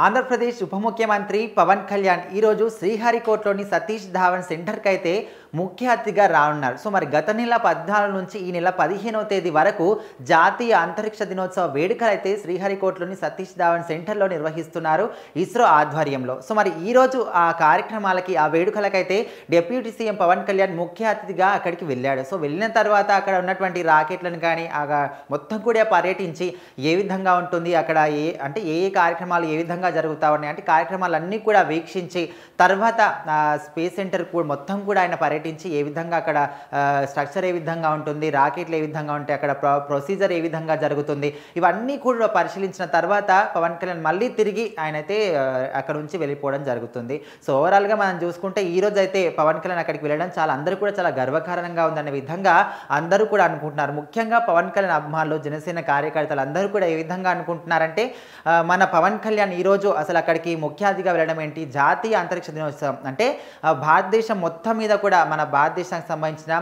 ఆంధ్రప్రదేశ్ ఉప ముఖ్యమంత్రి పవన్ కళ్యాణ్ ఈరోజు శ్రీహరికోటలోని సతీష్ ధావన్ సెంటర్కి అయితే ముఖ్య అతిథిగా రానున్నారు. సో మరి గత నెల 14 నుంచి ఈ నెల 15వ తేదీ వరకు జాతీయ అంతరిక్ష దినోత్సవ వేడుకలు అయితే శ్రీహరికోటలోని సతీష్ ధావన్ సెంటర్లో నిర్వహిస్తున్నారు ఇస్రో ఆధ్వర్యంలో. సో మరి ఈరోజు ఆ కార్యక్రమాలకి ఆ వేడుకలకైతే డిప్యూటీ సీఎం పవన్ కళ్యాణ్ ముఖ్య అతిథిగా అక్కడికి వెళ్ళాడు. సో వెళ్ళిన తర్వాత అక్కడ ఉన్నటువంటి రాకెట్లను కానీ మొత్తం కూడా పర్యటించి ఏ విధంగా ఉంటుంది అక్కడ ఏ కార్యక్రమాలు ఏ విధంగా జరుగుతా ఉన్నాయి అంటే కార్యక్రమాలన్నీ కూడా వీక్షించి తర్వాత స్పేస్ సెంటర్ కూడా మొత్తం కూడా ఆయన పర్యటించి ఏ విధంగా అక్కడ స్ట్రక్చర్ ఏ విధంగా ఉంటుంది, రాకెట్లు ఏ విధంగా ఉంటాయి, అక్కడ ప్రొసీజర్ ఏ విధంగా జరుగుతుంది, ఇవన్నీ కూడా పరిశీలించిన తర్వాత పవన్ కళ్యాణ్ మళ్ళీ తిరిగి ఆయన అయితే అక్కడ నుంచి వెళ్ళిపోవడం జరుగుతుంది. సో ఓవరాల్గా మనం చూసుకుంటే ఈ రోజు అయితే పవన్ కళ్యాణ్ అక్కడికి వెళ్ళడం అందరూ కూడా చాలా గర్వకారణంగా ఉందనే విధంగా అందరూ కూడా అనుకుంటున్నారు. ముఖ్యంగా పవన్ కళ్యాణ్ అభిమానులు, జనసేన కార్యకర్తలు అందరూ కూడా ఏ విధంగా అనుకుంటున్నారంటే మన పవన్ కళ్యాణ్ ఈరోజు అసలు అక్కడికి ముఖ్య అతిథిగా వెళ్ళడం ఏంటి, జాతీయ అంతరిక్ష దినోత్సవం అంటే భారతదేశం మొత్తం మీద కూడా మన భారతదేశానికి సంబంధించిన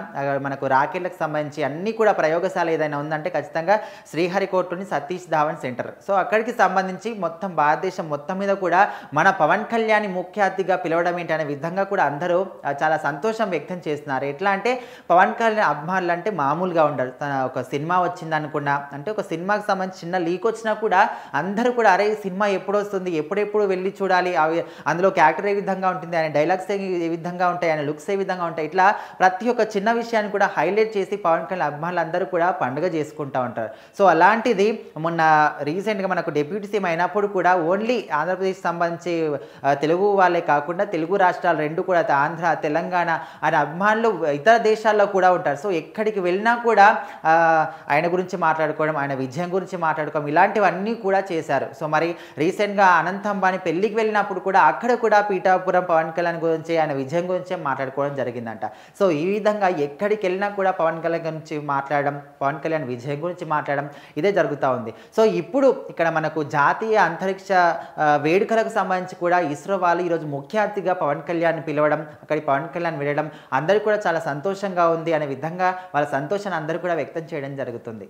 మనకు రాకెట్లకు సంబంధించి అన్ని కూడా ప్రయోగశాల ఏదైనా ఉందంటే ఖచ్చితంగా శ్రీహరికోటలోని సతీష్ ధావన్ సెంటర్. సో అక్కడికి సంబంధించి మొత్తం భారతదేశం మొత్తం మీద కూడా మన పవన్ కళ్యాణ్ ముఖ్య అతిథిగా పిలవడం ఏంటి అనే విధంగా కూడా అందరూ చాలా సంతోషం వ్యక్తం చేస్తున్నారు. ఎట్లా అంటే పవన్ కళ్యాణ్ అభిమానులు అంటే మామూలుగా ఉండరు. తన ఒక సినిమా వచ్చింది అనుకున్నా అంటే ఒక సినిమాకి సంబంధించి చిన్న లీక్ వచ్చినా కూడా అందరూ కూడా అరే సినిమా ఎప్పుడు వస్తుంది, ఎప్పుడెప్పుడు వెళ్ళి చూడాలి, అందులో క్యారెక్టర్ ఏ విధంగా ఉంటుంది, ఆయన డైలాగ్స్ ఏ విధంగా ఉంటాయి, ఆయన లుక్స్ ఏ విధంగా ఉంటాయి, ఇట్లా ప్రతి ఒక్క చిన్న విషయాన్ని కూడా హైలైట్ చేసి పవన్ కళ్యాణ్ అభిమానులు అందరూ కూడా పండుగ చేసుకుంటూ ఉంటారు. సో అలాంటిది మొన్న రీసెంట్గా మనకు డిప్యూటీ సీఎం అయినప్పుడు కూడా ఓన్లీ ఆంధ్రప్రదేశ్ సంబంధించి తెలుగు వాళ్ళే కాకుండా తెలుగు రాష్ట్రాలు రెండు కూడా ఆంధ్ర, తెలంగాణ ఆయన అభిమానులు ఇతర దేశాల్లో కూడా ఉంటారు. సో ఎక్కడికి వెళ్ళినా కూడా ఆయన గురించి మాట్లాడుకోవడం, ఆయన విజయం గురించి మాట్లాడుకోవడం ఇలాంటివన్నీ కూడా చేశారు. సో మరి రీసెంట్గా అనంత అంబానీ పెళ్లికి వెళ్ళినప్పుడు కూడా అక్కడ కూడా పీఠాపురం పవన్ కళ్యాణ్ గురించి, ఆయన విజయం గురించే మాట్లాడుకోవడం జరిగిందంట. సో ఈ విధంగా ఎక్కడికి వెళ్ళినా కూడా పవన్ కళ్యాణ్ గురించి మాట్లాడడం, పవన్ కళ్యాణ్ విజయం గురించి మాట్లాడడం ఇదే జరుగుతూ ఉంది. సో ఇప్పుడు ఇక్కడ మనకు జాతీయ అంతరిక్ష వేడుకలకు సంబంధించి కూడా ఇస్రో వాళ్ళు ఈరోజు ముఖ్య అతిథిగా పవన్ కళ్యాణ్ పిలవడం, అక్కడికి పవన్ కళ్యాణ్ వెళ్ళడం అందరూ కూడా చాలా సంతోషంగా ఉంది అనే విధంగా వాళ్ళ సంతోషాన్ని అందరూ కూడా వ్యక్తం చేయడం జరుగుతుంది.